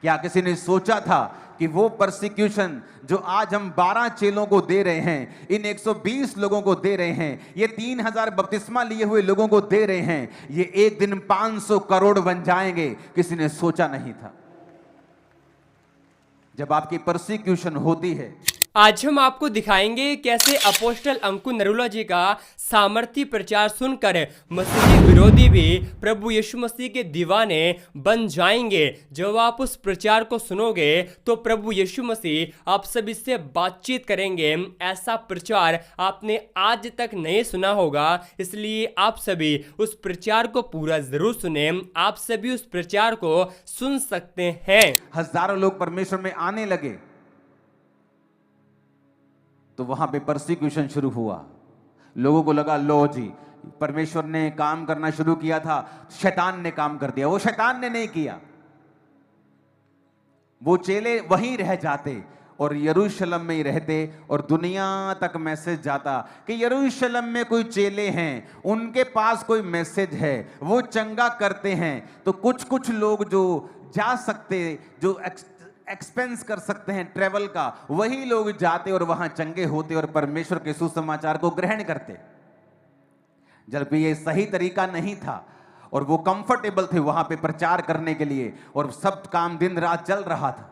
क्या किसी ने सोचा था कि वो परसिक्यूशन जो आज हम 12 चेलों को दे रहे हैं, इन 120 लोगों को दे रहे हैं, ये 3000 बपतिस्मा लिए हुए लोगों को दे रहे हैं, ये एक दिन 500 करोड़ बन जाएंगे? किसी ने सोचा नहीं था। जब आपकी परसिक्यूशन होती है, आज हम आपको दिखाएंगे कैसे अपोस्टल अंकु नरूला जी का सामर्थी प्रचार सुनकर मसीही विरोधी भी प्रभु यीशु मसीह के दीवाने बन जाएंगे। जब आप उस प्रचार को सुनोगे तो प्रभु यीशु मसीह आप सभी से बातचीत करेंगे। ऐसा प्रचार आपने आज तक नहीं सुना होगा, इसलिए आप सभी उस प्रचार को पूरा जरूर सुने। आप सभी उस प्रचार को सुन सकते हैं। हजारों लोग परमेश्वर में आने लगे तो वहां पे परसिक्यूशन शुरू हुआ। लोगों को लगा लो जी, परमेश्वर ने काम करना शुरू किया था, शैतान ने काम कर दिया। वो शैतान ने नहीं किया। वो चेले वहीं रह जाते और यरूशलेम में ही रहते और दुनिया तक मैसेज जाता कि यरूशलेम में कोई चेले हैं, उनके पास कोई मैसेज है, वो चंगा करते हैं। तो कुछ कुछ लोग जो जा सकते, जो एक्सपेंस कर सकते हैं ट्रेवल का, वही लोग जाते और वहां चंगे होते और परमेश्वर के सुसमाचार को ग्रहण करते। जबकि ये सही तरीका नहीं था और वो कंफर्टेबल थे वहां पे प्रचार करने के लिए और सब काम दिन रात चल रहा था।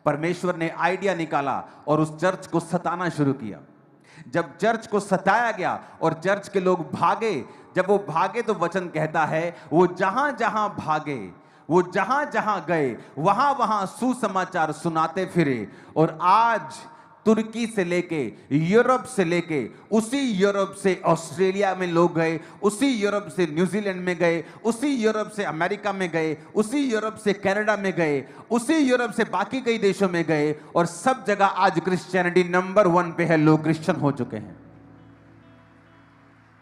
परमेश्वर ने आइडिया निकाला और उस चर्च को सताना शुरू किया। जब चर्च को सताया गया और चर्च के लोग भागे, जब वो भागे तो वचन कहता है वो जहां जहां भागे, वो जहां जहां गए, वहां वहां सुसमाचार सुनाते फिरे। और आज तुर्की से लेके यूरोप से लेके, उसी यूरोप से ऑस्ट्रेलिया में लोग गए, उसी यूरोप से न्यूजीलैंड में गए, उसी यूरोप से अमेरिका में गए, उसी यूरोप से कनाडा में गए, उसी यूरोप से बाकी कई देशों में गए और सब जगह आज क्रिश्चियनिटी नंबर 1 पे है। लोग क्रिश्चियन हो चुके हैं।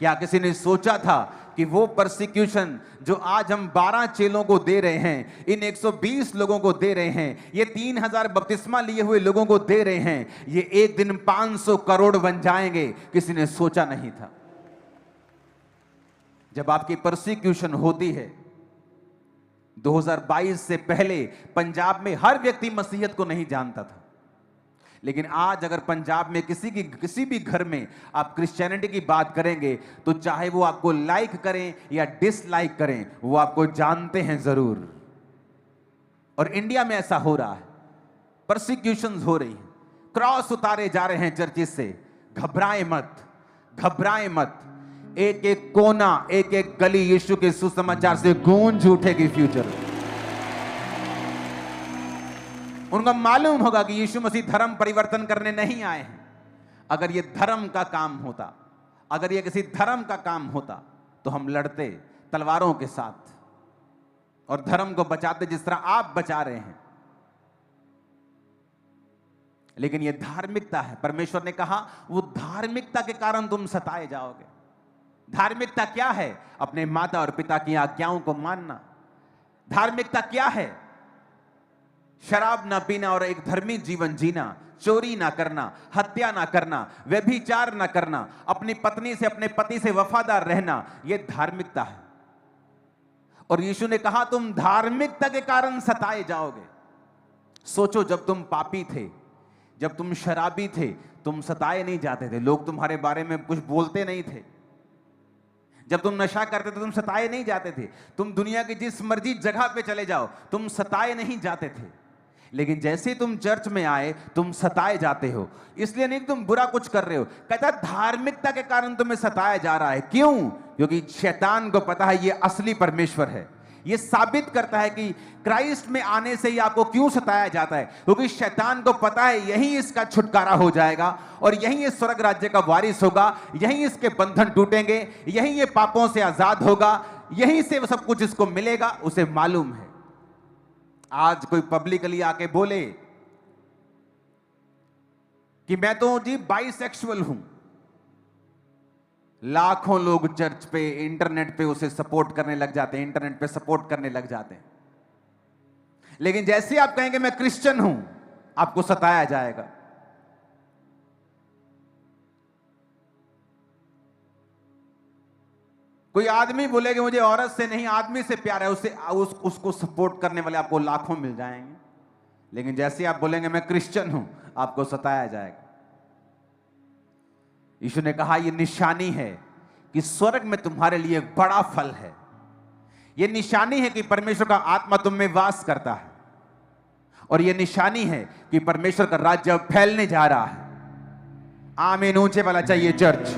क्या किसी ने सोचा था कि वो परसिक्यूशन जो आज हम 12 चेलों को दे रहे हैं, इन 120 लोगों को दे रहे हैं, ये 3000 बपतिस्मा लिए हुए लोगों को दे रहे हैं, ये एक दिन 500 करोड़ बन जाएंगे? किसी ने सोचा नहीं था। जब आपकी परसिक्यूशन होती है, 2022 से पहले पंजाब में हर व्यक्ति मसीहत को नहीं जानता था, लेकिन आज अगर पंजाब में किसी भी घर में आप क्रिश्चियनिटी की बात करेंगे तो चाहे वो आपको लाइक करें या डिसलाइक करें, वो आपको जानते हैं जरूर। और इंडिया में ऐसा हो रहा है, परसिक्यूशंस हो रही हैं, क्रॉस उतारे जा रहे हैं चर्चिस से। घबराए मत, घबराए मत। एक एक कोना, एक एक गली यीशु के सुसमाचार से गूंज उठेगी फ्यूचर। उनको मालूम होगा कि यीशु मसीह धर्म परिवर्तन करने नहीं आए हैं। अगर ये धर्म का काम होता, अगर ये किसी धर्म का काम होता तो हम लड़ते तलवारों के साथ और धर्म को बचाते जिस तरह आप बचा रहे हैं। लेकिन ये धार्मिकता है। परमेश्वर ने कहा वो धार्मिकता के कारण तुम सताए जाओगे। धार्मिकता क्या है? अपने माता और पिता की आज्ञाओं को मानना। धार्मिकता क्या है? शराब ना पीना और एक धर्मी जीवन जीना, चोरी ना करना, हत्या ना करना, व्यभिचार ना करना, अपनी पत्नी से, अपने पति से वफादार रहना, यह धार्मिकता है। और यीशु ने कहा तुम धार्मिकता के कारण सताए जाओगे। सोचो, जब तुम पापी थे, जब तुम शराबी थे, तुम सताए नहीं जाते थे। लोग तुम्हारे बारे में कुछ बोलते नहीं थे। जब तुम नशा करते थे तुम सताए नहीं जाते थे। तुम दुनिया की जिस मर्जी जगह पे चले जाओ, तुम सताए नहीं जाते थे। लेकिन जैसे तुम चर्च में आए तुम सताए जाते हो। इसलिए नहीं तुम बुरा कुछ कर रहे हो, कहता धार्मिकता के कारण तुम्हें सताया जा रहा है। क्यों? क्योंकि शैतान को पता है ये असली परमेश्वर है। ये साबित करता है कि क्राइस्ट में आने से ही आपको क्यों सताया जाता है, क्योंकि शैतान को पता है यही इसका छुटकारा हो जाएगा और यही ये स्वर्ग राज्य का वारिस होगा, यही इसके बंधन टूटेंगे, यही ये पापों से आजाद होगा, यही से सब कुछ इसको मिलेगा। उसे मालूम है। आज कोई पब्लिकली आके बोले कि मैं तो जी बाइसेक्सुअल हूं, लाखों लोग चर्च पे, इंटरनेट पे उसे सपोर्ट करने लग जाते हैं, इंटरनेट पे सपोर्ट करने लग जाते हैं। लेकिन जैसे आप कहेंगे मैं क्रिश्चियन हूं, आपको सताया जाएगा। कोई आदमी बोले कि मुझे औरत से नहीं आदमी से प्यार है, उसको सपोर्ट करने वाले आपको लाखों मिल जाएंगे। लेकिन जैसे आप बोलेंगे मैं क्रिश्चियन हूं, आपको सताया जाएगा। यीशु ने कहा यह निशानी है कि स्वर्ग में तुम्हारे लिए एक बड़ा फल है। यह निशानी है कि परमेश्वर का आत्मा तुम में वास करता है, और यह निशानी है कि परमेश्वर का राज्य अब फैलने जा रहा है। आमीन ऊंचे वाला चाहिए चर्च।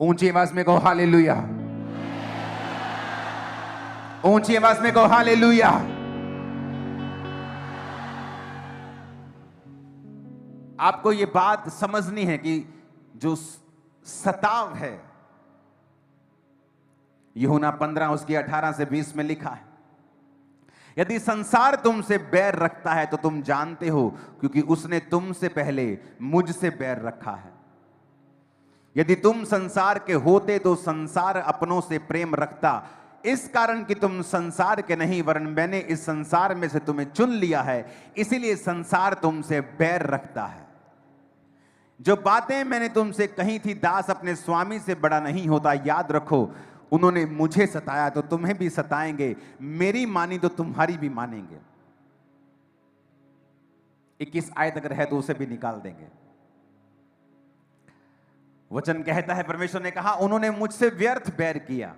ऊंची आवाज में कहो हालेलुया। ऊंची आवाज में कहो हालेलुया। आपको यह बात समझनी है कि जो सताव है, यूहन्ना 15 उसकी 18 से 20 में लिखा है, यदि संसार तुमसे बैर रखता है तो तुम जानते हो, क्योंकि उसने तुमसे पहले मुझसे बैर रखा है। यदि तुम संसार के होते तो संसार अपनों से प्रेम रखता, इस कारण कि तुम संसार के नहीं वरन मैंने इस संसार में से तुम्हें चुन लिया है, इसीलिए संसार तुमसे बैर रखता है। जो बातें मैंने तुमसे कही थी, दास अपने स्वामी से बड़ा नहीं होता, याद रखो उन्होंने मुझे सताया तो तुम्हें भी सताएंगे, मेरी मानी तो तुम्हारी भी मानेंगे। 21 आयत अगर है तो उसे भी निकाल देंगे। वचन कहता है, परमेश्वर ने कहा उन्होंने मुझसे व्यर्थ बैर किया।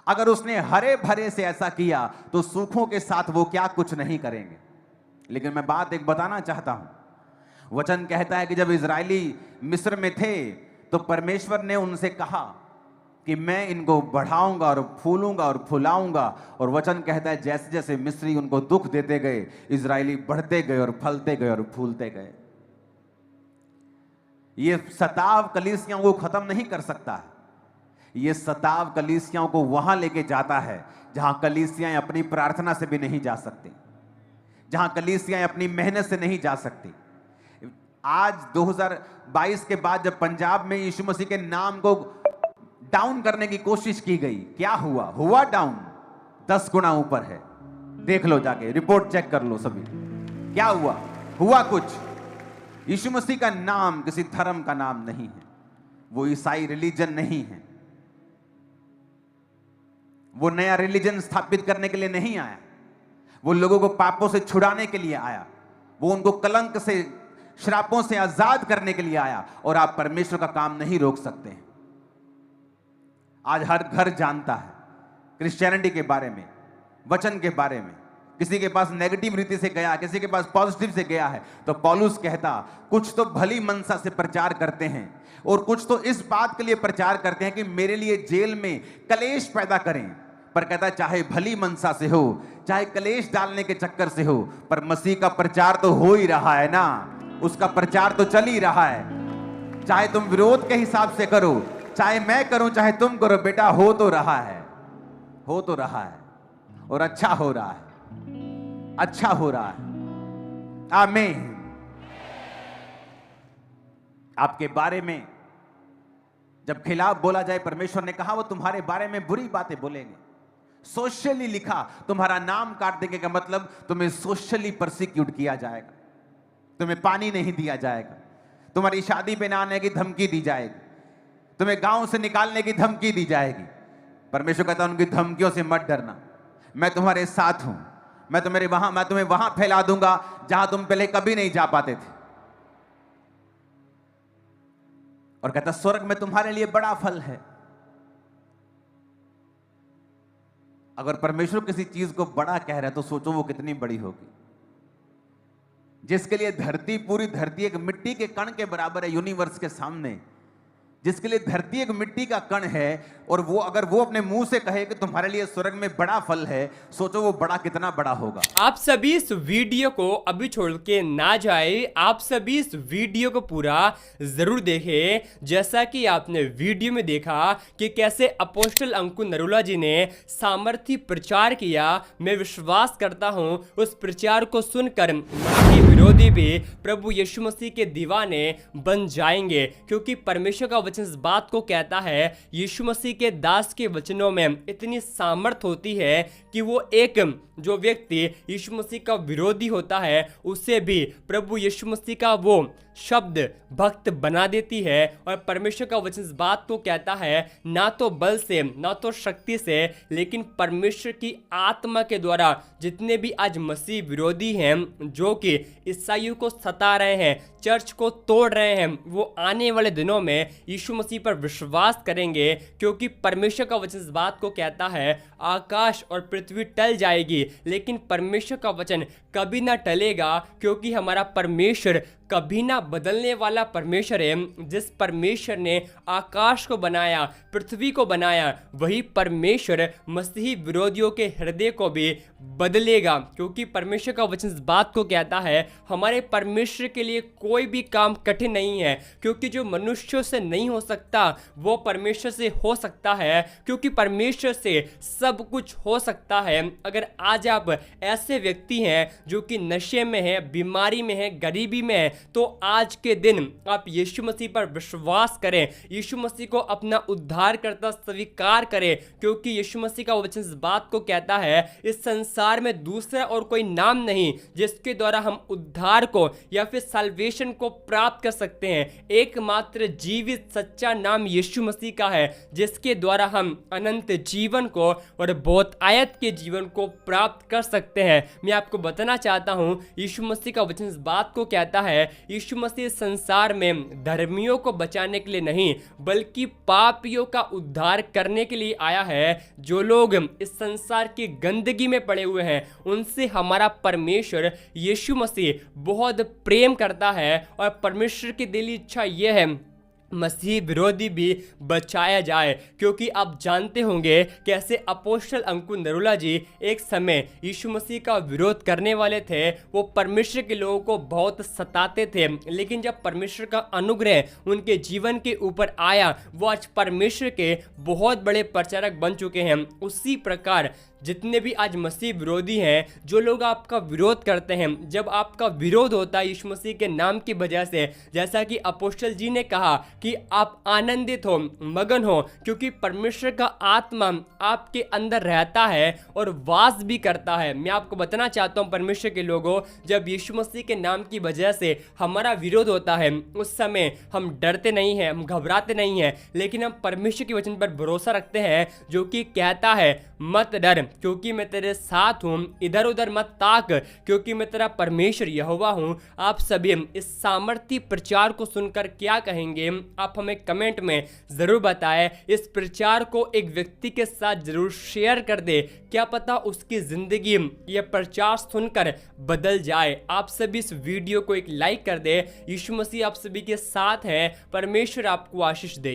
अगर उसने हरे भरे से ऐसा किया तो सूखों के साथ वो क्या कुछ नहीं करेंगे। लेकिन मैं बात एक बताना चाहता हूं। वचन कहता है कि जब इजरायली मिस्र में थे तो परमेश्वर ने उनसे कहा कि मैं इनको बढ़ाऊंगा और फूलूंगा और फुलाऊंगा, और वचन कहता है जैसे जैसे मिस्री उनको दुख देते गए, इजरायली बढ़ते गए और फलते गए और फूलते गए। ये सताव कलीसियाओं को खत्म नहीं कर सकता है। ये सताव कलीसियाओं को वहां लेके जाता है जहां कलीसियाएं अपनी प्रार्थना से भी नहीं जा सकती, जहां कलीसियाएं अपनी मेहनत से नहीं जा सकती। आज 2022 के बाद जब पंजाब में यीशु मसीह के नाम को डाउन करने की कोशिश की गई, क्या हुआ? हुआ डाउन 10 गुना ऊपर है। देख लो जाके, रिपोर्ट चेक कर लो सभी, क्या हुआ? हुआ कुछ। यीशु मसीह का नाम किसी धर्म का नाम नहीं है, वो ईसाई रिलीजन नहीं है, वो नया रिलीजन स्थापित करने के लिए नहीं आया, वो लोगों को पापों से छुड़ाने के लिए आया, वो उनको कलंक से, श्रापों से आजाद करने के लिए आया। और आप परमेश्वर का काम नहीं रोक सकते हैं। आज हर घर जानता है क्रिश्चियनिटी के बारे में, वचन के बारे में। किसी के पास नेगेटिव रीति से गया, किसी के पास पॉजिटिव से गया है, तो पौलुस कहता कुछ तो भली मनसा से प्रचार करते हैं और कुछ तो इस बात के लिए प्रचार करते हैं कि मेरे लिए जेल में कलेश पैदा करें। पर कहता चाहे भली मनसा से हो, चाहे कलेश डालने के चक्कर से हो, पर मसीह का प्रचार तो हो ही रहा है ना, उसका प्रचार तो चल ही रहा है। चाहे तुम विरोध के हिसाब से करो, चाहे मैं करूं, चाहे तुम करो, बेटा हो तो रहा है, हो तो रहा है, और अच्छा हो रहा है, अच्छा हो रहा है। आमीन। आपके बारे में जब खिलाफ बोला जाए, परमेश्वर ने कहा वो तुम्हारे बारे में बुरी बातें बोलेंगे। सोशली लिखा, तुम्हारा नाम काट देंगे का मतलब तुम्हें सोशली परसिक्यूट किया जाएगा, तुम्हें पानी नहीं दिया जाएगा, तुम्हारी शादी पे ना आने की धमकी दी जाएगी, तुम्हें गांव से निकालने की धमकी दी जाएगी। परमेश्वर कहता है उनकी धमकियों से मत डरना, मैं तुम्हारे साथ हूं, मैं तुम्हें वहां फैला दूंगा जहां तुम पहले कभी नहीं जा पाते थे। और कहता स्वर्ग में तुम्हारे लिए बड़ा फल है। अगर परमेश्वर किसी चीज को बड़ा कह रहा है तो सोचो वो कितनी बड़ी होगी। जिसके लिए धरती, पूरी धरती एक मिट्टी के कण के बराबर है यूनिवर्स के सामने, जिसके लिए धरती एक मिट्टी का कण है, और वो अगर वो अपने मुंह से कहे कि तुम्हारे लिए स्वर्ग में बड़ा फल है, सोचो वो बड़ा कितना बड़ा होगा। आप सभी इस वीडियो को अभी छोड़ के ना जाए, आप सभी इस वीडियो को पूरा जरूर देखें। जैसा कि आपने वीडियो में देखा कि कैसे अपोस्टल अंकुर नरूला जी ने सामर्थी प्रचार किया, मैं विश्वास करता हूं उस प्रचार को सुनकर मसीह विरोधी भी प्रभु यीशु मसीह के दीवाने बन जाएंगे, क्योंकि परमेश्वर का इस बात को कहता है, यीशु मसीह के दास के वचनों में इतनी सामर्थ होती है कि वो एक जो व्यक्ति यीशु मसीह का विरोधी होता है उसे भी प्रभु यीशु मसीह का वो शब्द भक्त बना देती है। और परमेश्वर का वचन इस बात को कहता है, ना तो बल से ना तो शक्ति से, लेकिन परमेश्वर की आत्मा के द्वारा। जितने भी आज मसीह विरोधी हैं, जो कि ईसाइयों को सता रहे हैं, चर्च को तोड़ रहे हैं, वो आने वाले दिनों में यीशु मसीह पर विश्वास करेंगे, क्योंकि परमेश्वर का वचन इस बात को कहता है, आकाश और पृथ्वी टल जाएगी लेकिन परमेश्वर का वचन कभी ना टलेगा, क्योंकि हमारा परमेश्वर कभी ना बदलने वाला परमेश्वर है। जिस परमेश्वर ने आकाश को बनाया, पृथ्वी को बनाया, वही परमेश्वर मसीही विरोधियों के हृदय को भी बदलेगा, क्योंकि परमेश्वर का वचन इस बात को कहता है, हमारे परमेश्वर के लिए कोई भी काम कठिन नहीं है, क्योंकि जो मनुष्यों से नहीं हो सकता वो परमेश्वर से हो सकता है, क्योंकि परमेश्वर से सब कुछ हो सकता है। अगर आज आप ऐसे व्यक्ति हैं जो कि नशे में है, बीमारी में है, गरीबी में है, तो आज के दिन आप यीशु मसीह पर विश्वास करें, यीशु मसीह को अपना उद्धारकर्ता स्वीकार करें, क्योंकि यीशु मसीह का वचन इस बात को कहता है, इस संसार में दूसरा और कोई नाम नहीं जिसके द्वारा हम उद्धार को या फिर साल्वेशन को प्राप्त कर सकते हैं। एकमात्र जीवित सच्चा नाम यीशु मसीह का है, जिसके द्वारा हम अनंत जीवन को और बहुत आयत के जीवन को प्राप्त कर सकते हैं। मैं आपको बताना चाहता हूं, यीशु मसीह का वचन इस बात को कहता है, यीशु मसीह संसार में धर्मियों को बचाने के लिए नहीं, बल्कि पापियों का उद्धार करने के लिए आया है। जो लोग इस संसार की गंदगी में पड़े हुए हैं, उनसे हमारा परमेश्वर यीशु मसीह बहुत प्रेम करता है, और परमेश्वर की दिली इच्छा यह है मसीह विरोधी भी बचाया जाए। क्योंकि आप जानते होंगे कैसे अपोस्टल अंकुर नरूला जी एक समय यीशु मसीह का विरोध करने वाले थे, वो परमेश्वर के लोगों को बहुत सताते थे, लेकिन जब परमेश्वर का अनुग्रह उनके जीवन के ऊपर आया, वो आज परमेश्वर के बहुत बड़े प्रचारक बन चुके हैं। उसी प्रकार जितने भी आज मसीह विरोधी हैं, जो लोग आपका विरोध करते हैं, जब आपका विरोध होता है यीशु मसीह के नाम की वजह से, जैसा कि अपोस्टल जी ने कहा कि आप आनंदित हो, मगन हो, क्योंकि परमेश्वर का आत्मा आपके अंदर रहता है और वास भी करता है। मैं आपको बताना चाहता हूं परमेश्वर के लोगों, जब यीशु मसीह के नाम की वजह से हमारा विरोध होता है, उस समय हम डरते नहीं हैं, हम घबराते नहीं हैं, लेकिन हम परमेश्वर के वचन पर भरोसा रखते हैं, जो कि कहता है, मत डर क्योंकि मैं तेरे साथ हूं, इधर उधर मत ताक क्योंकि मैं तेरा परमेश्वर यहोवा हूं। आप सभी इस सामर्थी प्रचार को सुनकर क्या कहेंगे? आप हमें कमेंट में जरूर बताएं। इस प्रचार को एक व्यक्ति के साथ जरूर शेयर कर दे, क्या पता उसकी जिंदगी यह प्रचार सुनकर बदल जाए। आप सभी इस वीडियो को एक लाइक कर दे। यीशु मसीह आप सभी के साथ है। परमेश्वर आपको आशीष दे।